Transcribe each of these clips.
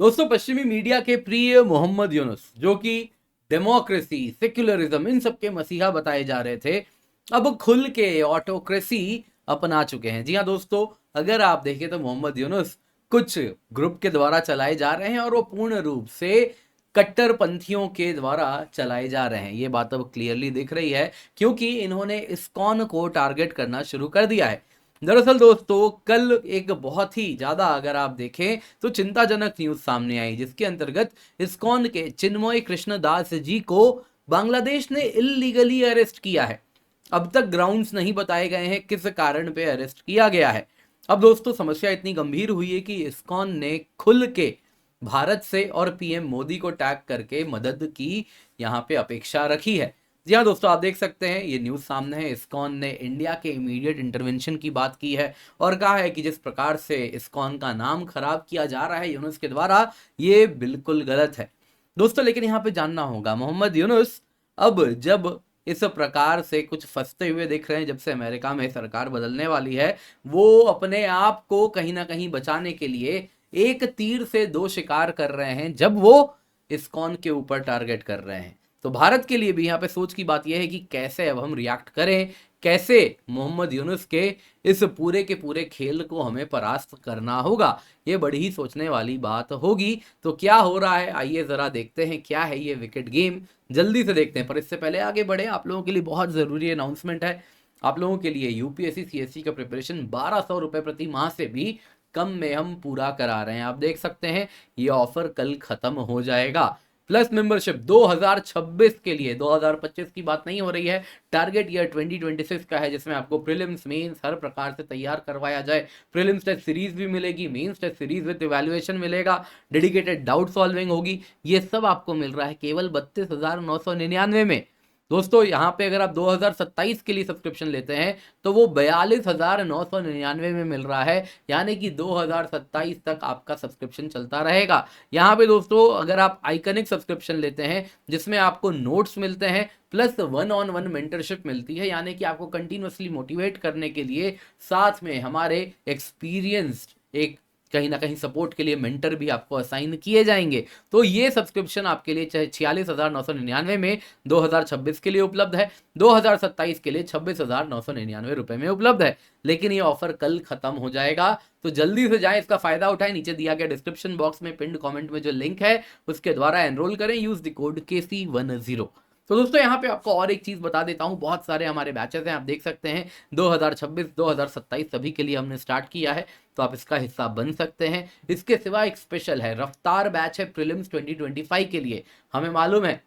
दोस्तों, पश्चिमी मीडिया के प्रिय मोहम्मद यूनुस, जो कि डेमोक्रेसी, सेक्युलरिज्म, इन सब के मसीहा बताए जा रहे थे, अब खुल के ऑटोक्रेसी अपना चुके हैं। जी हाँ दोस्तों, अगर आप देखें तो मोहम्मद यूनुस कुछ ग्रुप के द्वारा चलाए जा रहे हैं और वो पूर्ण रूप से कट्टरपंथियों के द्वारा चलाए जा रहे हैं। ये बात अब क्लियरली दिख रही है, क्योंकि इन्होंने इस्कॉन को टारगेट करना शुरू कर दिया है। दरअसल दोस्तों, कल एक बहुत ही ज्यादा, अगर आप देखें तो चिंताजनक न्यूज सामने आई, जिसके अंतर्गत इस्कॉन के चिन्मय कृष्ण दास जी को बांग्लादेश ने इल्लीगली अरेस्ट किया है। अब तक ग्राउंड्स नहीं बताए गए हैं किस कारण पे अरेस्ट किया गया है। अब दोस्तों, समस्या इतनी गंभीर हुई है कि इस्कॉन ने खुल के भारत से और पीएम मोदी को टैग करके मदद की यहाँ पे अपेक्षा रखी है। जी हाँ दोस्तों, आप देख सकते हैं, ये न्यूज सामने है। इस्कॉन ने इंडिया के इमीडिएट इंटरवेंशन की बात की है और कहा है कि जिस प्रकार से इस्कॉन का नाम खराब किया जा रहा है यूनुस के द्वारा, ये बिल्कुल गलत है दोस्तों। लेकिन यहाँ पे जानना होगा, मोहम्मद यूनुस अब जब इस प्रकार से कुछ फंसते हुए दिख रहे हैं, जब से अमेरिका में सरकार बदलने वाली है, वो अपने आप को कहीं ना कहीं बचाने के लिए एक तीर से दो शिकार कर रहे हैं, जब वो इस्कॉन के ऊपर टारगेट कर रहे हैं। तो भारत के लिए भी यहाँ पे सोच की बात यह है कि कैसे अब हम रिएक्ट करें, कैसे मोहम्मद यूनुस के इस पूरे के पूरे खेल को हमें परास्त करना होगा। ये बड़ी ही सोचने वाली बात होगी। तो क्या हो रहा है, आइए जरा देखते हैं क्या है ये विकेट गेम, जल्दी से देखते हैं। पर इससे पहले आगे बढ़े, आप लोगों के लिए बहुत जरूरी अनाउंसमेंट है। आप लोगों के लिए यूपीएससी सीएससी का प्रिपरेशन 1200 रुपए प्रति माह से भी कम में हम पूरा करा रहे हैं। आप देख सकते हैं, ये ऑफर कल खत्म हो जाएगा। प्लस मेंबरशिप 2026 के लिए, 2025 की बात नहीं हो रही है। टारगेट ईयर 2026 का है, जिसमें आपको प्रीलिम्स मेंस हर प्रकार से तैयार करवाया जाए। प्रीलिम्स टेस्ट सीरीज भी मिलेगी, mains test series with evaluation मिलेगा, डेडिकेटेड डाउट सॉल्विंग होगी। ये सब आपको मिल रहा है केवल 32,999 में। दोस्तों, यहाँ पे अगर आप 2027 के लिए सब्सक्रिप्शन लेते हैं तो वो 42,999 में मिल रहा है, यानी कि 2027 तक आपका सब्सक्रिप्शन चलता रहेगा। यहाँ पे दोस्तों, अगर आप आइकनिक सब्सक्रिप्शन लेते हैं, जिसमें आपको नोट्स मिलते हैं प्लस 1-on-1 मेंटरशिप मिलती है, यानी कि आपको कंटिन्यूअसली मोटिवेट करने के लिए साथ में हमारे एक्सपीरियंस्ड एक कहीं ना कहीं सपोर्ट के लिए मेंटर भी आपको असाइन किए जाएंगे। तो ये सब्सक्रिप्शन आपके लिए 46,999 में 2026 के लिए उपलब्ध है, 2027 के लिए 26,999 रुपए में उपलब्ध है। लेकिन ये ऑफर कल खत्म हो जाएगा, तो जल्दी से जाएं, इसका फायदा उठाएं। नीचे दिया गया डिस्क्रिप्शन बॉक्स में पिंड कमेंट में जो लिंक है, उसके द्वारा एनरोल करें, यूज द कोड KC10। तो दोस्तों, यहाँ पे आपको और एक चीज बता देता हूँ, बहुत सारे हमारे बैचेस हैं, आप देख सकते हैं 2026 2027 सभी के लिए हमने स्टार्ट किया है, तो आप इसका हिस्सा बन सकते हैं। इसके सिवा एक स्पेशल है, रफ्तार बैच है प्रीलिम्स 2025 के लिए। हमें मालूम है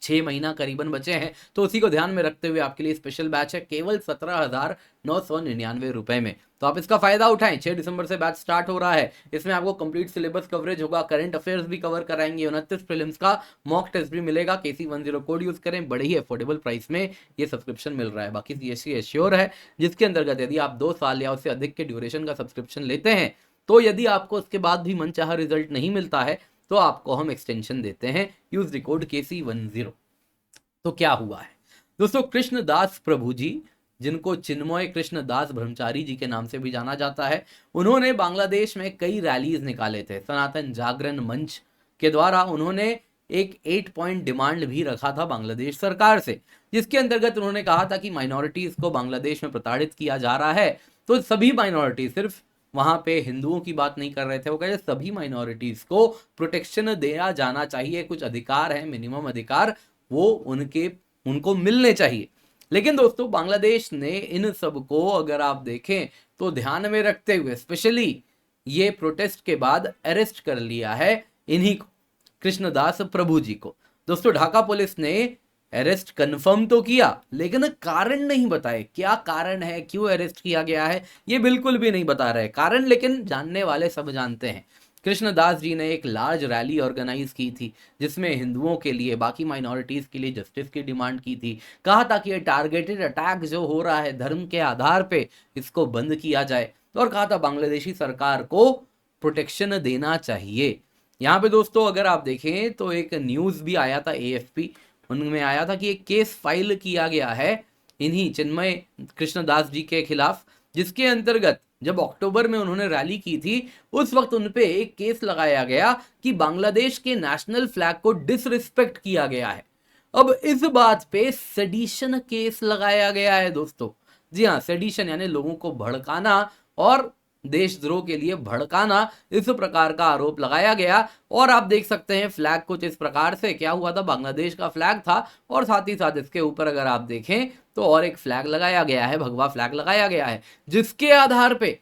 6 महीना करीबन बचे हैं, तो उसी को ध्यान में रखते हुए आपके लिए स्पेशल बैच है केवल 17,999 रुपए में। तो आप इसका फायदा उठाएं। 6 दिसंबर से बैच स्टार्ट हो रहा है। इसमें आपको कंप्लीट सिलेबस कवरेज होगा, करंट अफेयर्स भी कवर कराएंगे, 29 प्रीलिम्स का मॉक टेस्ट भी मिलेगा। KC10 कोड यूज करें, बड़े ही अफोर्डेबल प्राइस में ये सब्सक्रिप्शन मिल रहा है। बाकी CSC एश्योर है, जिसके अंतर्गत यदि आप 2 साल या उससे अधिक के ड्यूरेशन का सब्सक्रिप्शन लेते हैं, तो यदि आपको उसके बाद भी मनचाहा रिजल्ट नहीं मिलता है, तो आपको हम एक्सटेंशन देते हैं। Use the code KC10। तो क्या हुआ है दोस्तों, कृष्णदास प्रभु जी, जिनको चिन्मय कृष्ण दास ब्रह्मचारी जी के नाम से भी जाना जाता है, उन्होंने बांग्लादेश में कई रैलीज निकाले थे। सनातन जागरण मंच के द्वारा उन्होंने एक 8 पॉइंट डिमांड भी रखा था बांग्लादेश सरकार से, जिसके अंतर्गत उन्होंने कहा था कि माइनॉरिटीज को बांग्लादेश में प्रताड़ित किया जा रहा है। तो सभी माइनॉरिटीज, सिर्फ वहां पे हिंदुओं की बात नहीं कर रहे थे, वो कह रहे सभी माइनॉरिटीज को प्रोटेक्शन दिया जाना चाहिए। कुछ अधिकार है, मिनिमम अधिकार, वो उनको मिलने चाहिए। लेकिन दोस्तों, बांग्लादेश ने इन सब को अगर आप देखें तो ध्यान में रखते हुए स्पेशली ये प्रोटेस्ट के बाद अरेस्ट कर लिया है इन्हीं को, कृष्णदास प्रभु जी को। दोस्तों, ढाका पुलिस ने अरेस्ट कंफर्म तो किया, लेकिन कारण नहीं बताए क्या कारण है, क्यों अरेस्ट किया गया है, ये बिल्कुल भी नहीं बता रहे कारण। लेकिन जानने वाले सब जानते हैं। कृष्णदास जी ने एक लार्ज रैली ऑर्गेनाइज की थी, जिसमें हिंदुओं के लिए, बाकी माइनॉरिटीज के लिए जस्टिस की डिमांड की थी। कहा था कि ये टारगेटेड अटैक जो हो रहा है धर्म के आधार पे, इसको बंद किया जाए। और कहा था बांग्लादेशी सरकार को प्रोटेक्शन देना चाहिए। यहाँ पे दोस्तों, अगर आप देखें तो एक न्यूज भी आया था, AFP, उनमें आया था कि एक केस फाइल किया गया है इन्हीं चिन्मय कृष्णदास जी के खिलाफ, जिसके अंतर्गत जब अक्टूबर में उन्होंने रैली की थी, उस वक्त उन पे एक केस लगाया गया कि बांग्लादेश के नेशनल फ्लैग को डिसरिस्पेक्ट किया गया है। अब इस बात पे सेडिशन केस लगाया गया है दोस्तों। जी हाँ, सेडिशन यानी लोगों को भड़काना और देशद्रोह के लिए भड़काना, इस प्रकार का आरोप लगाया गया। और आप देख सकते हैं फ्लैग कुछ इस प्रकार से, क्या हुआ था, बांग्लादेश का फ्लैग था और साथ ही साथ इसके ऊपर अगर आप देखें तो और एक फ्लैग लगाया गया है, भगवा फ्लैग लगाया गया है, जिसके आधार पे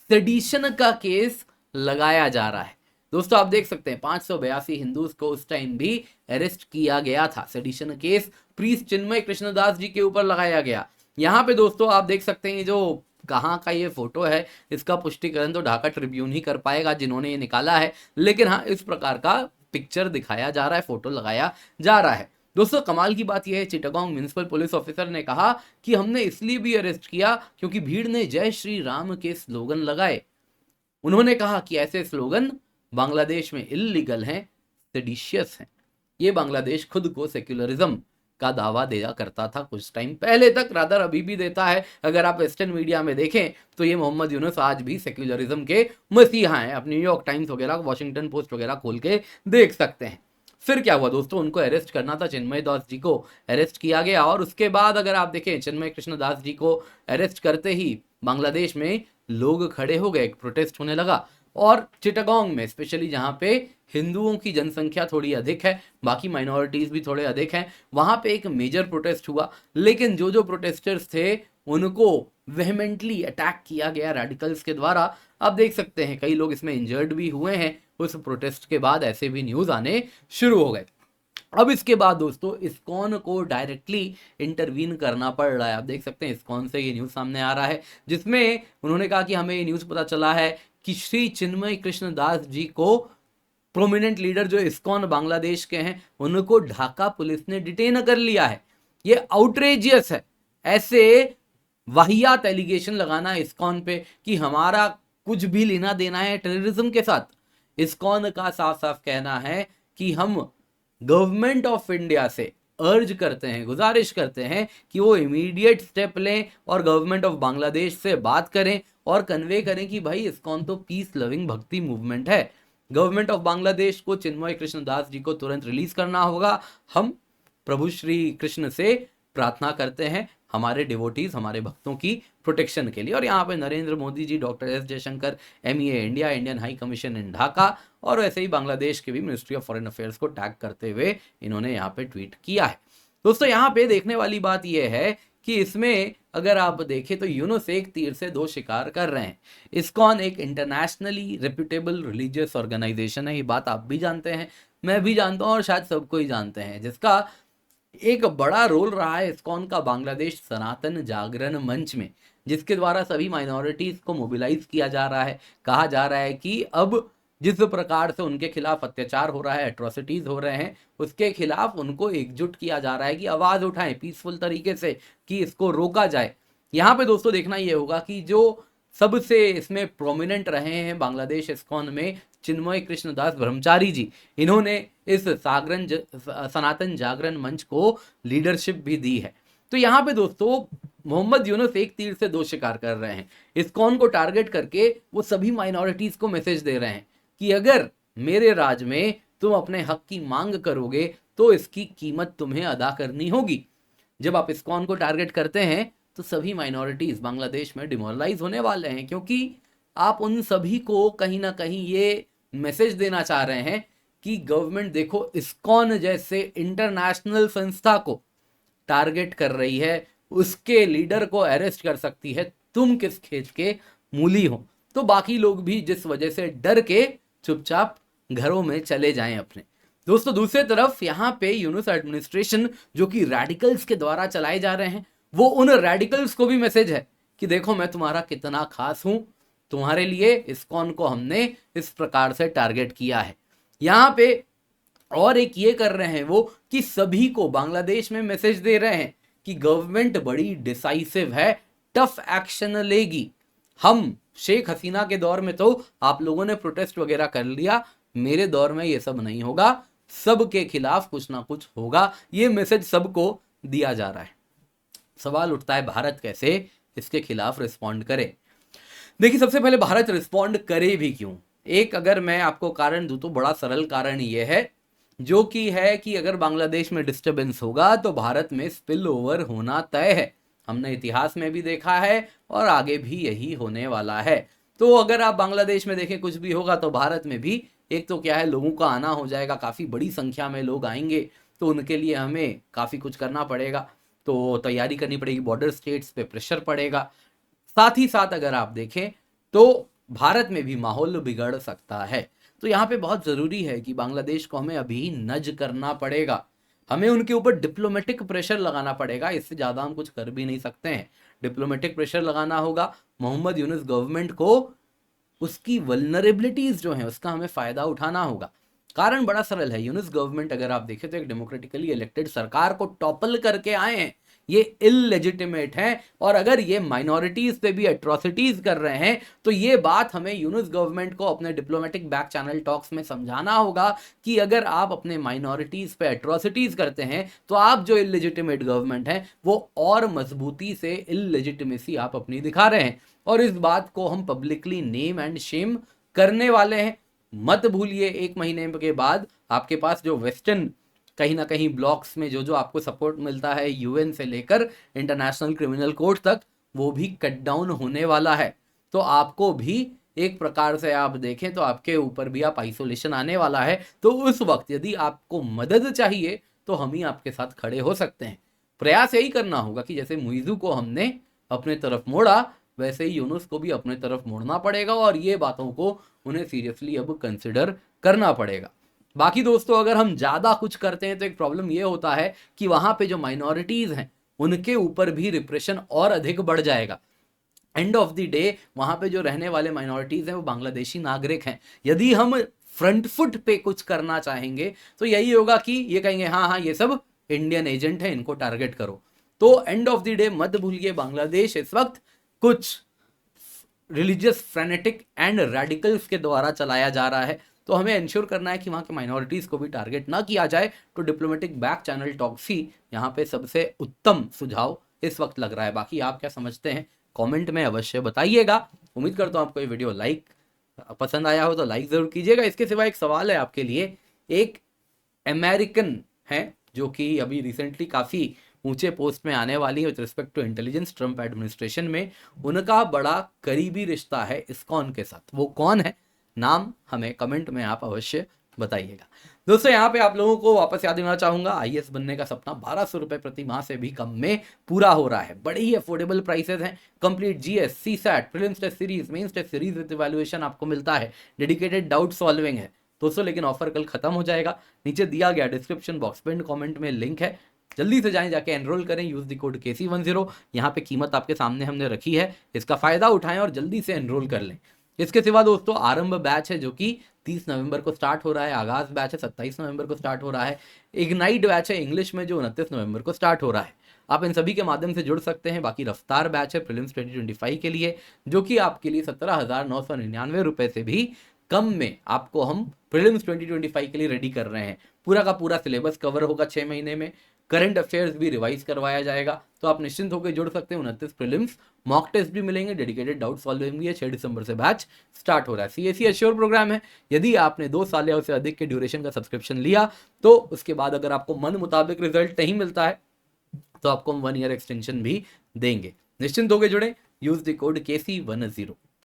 सेडिशन का केस लगाया जा रहा है। दोस्तों आप देख सकते हैं 582 हिंदूज को उस टाइम भी अरेस्ट किया गया था। सेडिशन केस प्रीस्ट चिन्मय कृष्णदास जी के ऊपर लगाया गया। यहाँ पे दोस्तों आप देख सकते हैं जो कहाँ का ये फोटो है, इसका पुष्टिकरण तो ढाका ट्रिब्यून ही कर पाएगा जिन्होंने ये निकाला है, लेकिन हाँ इस प्रकार का पिक्चर दिखाया जा रहा है, फोटो लगाया जा रहा है। दोस्तों कमाल की बात यह है, चिटागोंग म्युनिसिपल पुलिस ऑफिसर ने कहा कि हमने इसलिए भी अरेस्ट किया क्योंकि भीड़ ने जय श्री राम के स्लोगन लगाए। उन्होंने कहा कि ऐसे स्लोगन बांग्लादेश में इल्लीगल हैं, सेडिशियस हैं। ये बांग्लादेश खुद को सेक्युलरिज्म का दावा दिया करता था कुछ टाइम पहले तक, रादर अभी भी देता है। अगर आप वेस्टर्न मीडिया में देखें तो ये मोहम्मद यूनुस आज भी सेक्युलरिज्म के मसीहा हैं। आप न्यूयॉर्क टाइम्स वगैरह, वॉशिंगटन पोस्ट वगैरह खोल के देख सकते हैं। फिर क्या हुआ दोस्तों, उनको अरेस्ट करना था, चिन्मय दास जी को अरेस्ट किया गया। और उसके बाद अगर आप देखें चिन्मय कृष्ण दास जी को अरेस्ट करते ही बांग्लादेश में लोग खड़े हो गए, एक प्रोटेस्ट होने लगा। और चिटागोंग में स्पेशली जहाँ पे हिंदुओं की जनसंख्या थोड़ी अधिक है, बाकी माइनॉरिटीज भी थोड़े अधिक हैं, वहाँ पे एक मेजर प्रोटेस्ट हुआ। लेकिन जो प्रोटेस्टर्स थे उनको वेहमेंटली अटैक किया गया रेडिकल्स के द्वारा। आप देख सकते हैं कई लोग इसमें इंजर्ड भी हुए हैं। उस प्रोटेस्ट के बाद ऐसे भी न्यूज़ आने शुरू हो गए। अब इसके बाद दोस्तों इस्कॉन को डायरेक्टली इंटरवीन करना पड़ रहा है। आप देख सकते हैं इस्कॉन से ये न्यूज़ सामने आ रहा है, जिसमें उन्होंने कहा कि हमें ये न्यूज़ पता चला है कि श्री चिन्मय कृष्ण दास जी को, प्रोमिनेंट लीडर जो इस्कॉन बांग्लादेश के हैं, उनको ढाका पुलिस ने डिटेन कर लिया है। ये आउटरेजियस है ऐसे वाहियात एलिगेशन लगाना इस्कॉन पे कि हमारा कुछ भी लेना देना है टेररिज्म के साथ। इस्कॉन का साफ साफ कहना है कि हम गवर्नमेंट ऑफ इंडिया से अर्ज करते हैं, गुजारिश करते हैं कि वो इमीडिएट स्टेप लें और गवर्नमेंट ऑफ बांग्लादेश से बात करें और कन्वे करें कि भाई इस्कॉन तो पीस लविंग भक्ति मूवमेंट है। गवर्नमेंट ऑफ बांग्लादेश को चिन्मय कृष्ण दास जी को तुरंत रिलीज करना होगा। हम प्रभु श्री कृष्ण से प्रार्थना करते हैं हमारे डिवोटीज, हमारे भक्तों की प्रोटेक्शन के लिए। और यहाँ पे Narendra Modi ji, doctor S Jaishankar, MEA India, Indian high commission in Dhaka, और वैसे ही बांग्लादेश के भी मिनिस्ट्री ऑफ फॉरेन अफेयर्स को टैग करते हुए इन्होंने यहाँ पे ट्वीट किया है। दोस्तों यहाँ पे देखने वाली बात यह है कि इसमें अगर आप देखें तो यूनुस एक तीर से दो शिकार कर रहे हैं। इस्कॉन एक इंटरनेशनली रेप्यूटेबल रिलीजियस ऑर्गेनाइजेशन है, ये बात आप भी जानते हैं, मैं भी जानता हूँ और शायद सबको ही जानते हैं, जिसका एक बड़ा रोल रहा है इस्कॉन का बांग्लादेश सनातन जागरण मंच में, जिसके द्वारा सभी माइनॉरिटीज को मोबिलाइज किया जा रहा है। कहा जा रहा है कि अब जिस प्रकार से उनके खिलाफ अत्याचार हो रहा है, एट्रोसिटीज हो रहे हैं, उसके खिलाफ उनको एकजुट किया जा रहा है कि आवाज उठाएं पीसफुल तरीके से कि इसको रोका जाए। यहाँ पे दोस्तों देखना ये होगा कि जो सबसे इसमें प्रोमिनेंट रहे हैं बांग्लादेश इस्कॉन में, चिन्मय कृष्णदास ब्रह्मचारी जी, इन्होंने इस सनातन जागरण मंच को लीडरशिप भी दी है। तो यहाँ पे दोस्तों मोहम्मद यूनुस एक तीर से दो शिकार कर रहे हैं। इस्कॉन को टारगेट करके वो सभी माइनॉरिटीज को मैसेज दे रहे हैं कि अगर मेरे राज में तुम अपने हक की मांग करोगे तो इसकी कीमत तुम्हें अदा करनी होगी। जब आप इस्कॉन को टारगेट करते हैं तो सभी माइनॉरिटीज बांग्लादेश में डिमोरलाइज होने वाले हैं, क्योंकि आप उन सभी को कहीं ना कहीं ये मैसेज देना चाह रहे हैं कि गवर्नमेंट देखो इस्कॉन जैसे इंटरनेशनल संस्था को टारगेट कर रही है, उसके लीडर को अरेस्ट कर सकती है, तुम किस खेत के मूली हो। तो बाकी लोग भी जिस वजह से डर के चुपचाप घरों में चले जाएं अपने। दोस्तों दूसरी तरफ यहाँ पे यूनुस एडमिनिस्ट्रेशन जो कि रेडिकल्स के द्वारा चलाए जा रहे हैं, वो उन रेडिकल्स को भी मैसेज है कि देखो मैं तुम्हारा कितना खास हूं, तुम्हारे लिए इस्कॉन को हमने इस प्रकार से टारगेट किया है। यहाँ पे और एक ये कर रहे हैं वो कि सभी को बांग्लादेश में मैसेज दे रहे हैं कि गवर्नमेंट बड़ी डिसाइसिव है, टफ एक्शन लेगी। हम शेख हसीना के दौर में तो आप लोगों ने प्रोटेस्ट वगैरह कर लिया, मेरे दौर में ये सब नहीं होगा, सबके खिलाफ कुछ ना कुछ होगा। ये मैसेज सबको दिया जा रहा है। सवाल उठता है भारत कैसे इसके खिलाफ रिस्पॉन्ड करे। देखिए, सबसे पहले भारत रिस्पॉन्ड करे भी क्यों? एक अगर मैं आपको कारण दूं तो बड़ा सरल कारण ये है, जो कि है कि अगर बांग्लादेश में डिस्टरबेंस होगा तो भारत में स्पिल ओवर होना तय है। हमने इतिहास में भी देखा है और आगे भी यही होने वाला है। तो अगर आप बांग्लादेश में देखें कुछ भी होगा तो भारत में भी एक तो क्या है, लोगों का आना हो जाएगा, काफ़ी बड़ी संख्या में लोग आएंगे, तो उनके लिए हमें काफ़ी कुछ करना पड़ेगा, तो तैयारी करनी पड़ेगी, बॉर्डर स्टेट्स पे प्रेशर पड़ेगा। साथ ही साथ अगर आप देखें तो भारत में भी माहौल बिगड़ सकता है। तो यहाँ पे बहुत ज़रूरी है कि बांग्लादेश को हमें अभी नज करना पड़ेगा, हमें उनके ऊपर डिप्लोमेटिक प्रेशर लगाना पड़ेगा, इससे ज़्यादा हम कुछ कर भी नहीं सकते हैं। डिप्लोमेटिक प्रेशर लगाना होगा, मोहम्मद यूनुस गवर्नमेंट को उसकी वल्नरेबिलिटीज जो हैं उसका हमें फ़ायदा उठाना होगा। कारण बड़ा सरल है, यूनुस गवर्नमेंट अगर आप देखें तो एक डेमोक्रेटिकली इलेक्टेड सरकार को टॉपल करके आए हैं, ये इललेजिटिमेट हैं, और अगर ये माइनॉरिटीज पे भी एट्रोसिटीज कर रहे हैं तो ये बात हमें यूनुस गवर्नमेंट को अपने डिप्लोमेटिक बैक चैनल टॉक्स में समझाना होगा कि अगर आप अपने माइनॉरिटीज पे एट्रोसिटीज करते हैं तो आप जो इललेजिटिमेट गवर्नमेंट है वो और मजबूती से इललेजिटिमेसी आप अपनी दिखा रहे हैं, और इस बात को हम पब्लिकली नेम एंड शेम करने वाले हैं। मत भूलिए, 1 महीने के बाद आपके पास जो वेस्टर्न कहीं ना कहीं ब्लॉक्स में जो जो आपको सपोर्ट मिलता है यूएन से लेकर इंटरनेशनल क्रिमिनल कोर्ट तक, वो भी कट डाउन होने वाला है। तो आपको भी एक प्रकार से आप देखें तो आपके ऊपर भी आप आइसोलेशन आने वाला है। तो उस वक्त यदि आपको मदद चाहिए तो हम ही आपके साथ खड़े हो सकते हैं। प्रयास यही करना होगा कि जैसे मुइज़ू को हमने अपने तरफ मोड़ा, वैसे ही यूनुस को भी अपने तरफ मोड़ना पड़ेगा, और ये बातों को उन्हें सीरियसली अब कंसिडर करना पड़ेगा। बाकी दोस्तों, अगर हम ज़्यादा कुछ करते हैं तो एक प्रॉब्लम ये होता है कि वहाँ पे जो माइनॉरिटीज़ हैं उनके ऊपर भी रिप्रेशन और अधिक बढ़ जाएगा। एंड ऑफ द डे वहाँ पे जो रहने वाले माइनॉरिटीज़ हैं वो बांग्लादेशी नागरिक हैं। यदि हम फ्रंट फुट पे कुछ करना चाहेंगे तो यही होगा कि ये कहेंगे हाँ हाँ ये सब इंडियन एजेंट है, इनको टारगेट करो। तो एंड ऑफ द डे मत भूलिए, बांग्लादेश इस वक्त कुछ रिलीजियस फ्रेनेटिक एंड रेडिकल्स के द्वारा चलाया जा रहा है। तो हमें इंश्योर करना है कि वहाँ के माइनॉरिटीज़ को भी टारगेट ना किया जाए। तो डिप्लोमेटिक बैक चैनल टॉक्स ही यहाँ पे सबसे उत्तम सुझाव इस वक्त लग रहा है। बाकी आप क्या समझते हैं कमेंट में अवश्य बताइएगा। उम्मीद करता हूँ आपको ये वीडियो पसंद आया हो तो लाइक ज़रूर कीजिएगा। इसके सिवा एक सवाल है आपके लिए, एक अमेरिकन है जो कि अभी रिसेंटली काफ़ी ऊंचे पोस्ट में आने वाली है with respect to intelligence Trump administration में, उनका बड़ा करीबी रिश्ता है इस्कॉन के साथ। वो कौन है, नाम हमें कमेंट में आप अवश्य बताइएगा। दोस्तों, यहाँ पे आप लोगों को वापस याद दिलाना चाहूंगा, आईएएस बनने का सपना 1200 रुपए प्रति माह से भी कम में पूरा हो रहा है। बड़े ही अफोर्डेबल प्राइसेस हैं। Complete GS, CSAT, prelims test series, mains test series with evaluation आपको मिलता है। डेडिकेटेड डाउट सॉल्विंग है दोस्तों, लेकिन ऑफर कल खत्म हो जाएगा। नीचे दिया गया डिस्क्रिप्शन बॉक्स पिन कमेंट में लिंक है, जल्दी से जाएं, जाके एनरोल करें, यूज द कोड KC10। यहाँ पे कीमत आपके सामने हमने रखी है, इसका फायदा उठाएं और जल्दी से एनरोल कर लें। इसके सिवा दोस्तों आरंभ बैच है जो कि 30 नवंबर को स्टार्ट हो रहा है, आगाज बैच है 27 नवंबर को स्टार्ट हो रहा है, इग्नाइट बैच है इंग्लिश में जो 29 नवंबर को स्टार्ट हो रहा है। आप इन सभी के माध्यम से जुड़ सकते हैं। बाकी रफ्तार बैच है प्रीलिम्स 2025 के लिए, जो कि आपके लिए 17,999 रुपए से भी कम में आपको हम प्रीलिम्स 2025 के लिए रेडी कर रहे हैं। पूरा का पूरा सिलेबस कवर होगा 6 महीने में, करंट अफेयर्स भी रिवाइज करवाया जाएगा। तो आप निश्चिंत होकर जुड़ सकते हैं। 29 प्रीलिम्स, मॉक टेस्ट भी मिलेंगे, डेडिकेटेड डाउट सॉल्विंग भी है। 6 दिसंबर से बैच स्टार्ट हो रहा है। CAC एश्योर प्रोग्राम है। यदि आपने 2 साल या उससे अधिक के ड्यूरेशन का सब्सक्रिप्शन लिया तो उसके बाद अगर आपको मन मुताबिक रिजल्ट नहीं मिलता है तो आपको हम 1 ईयर एक्सटेंशन भी देंगे। निश्चिंत होकर जुड़े, यूज द कोड KC10।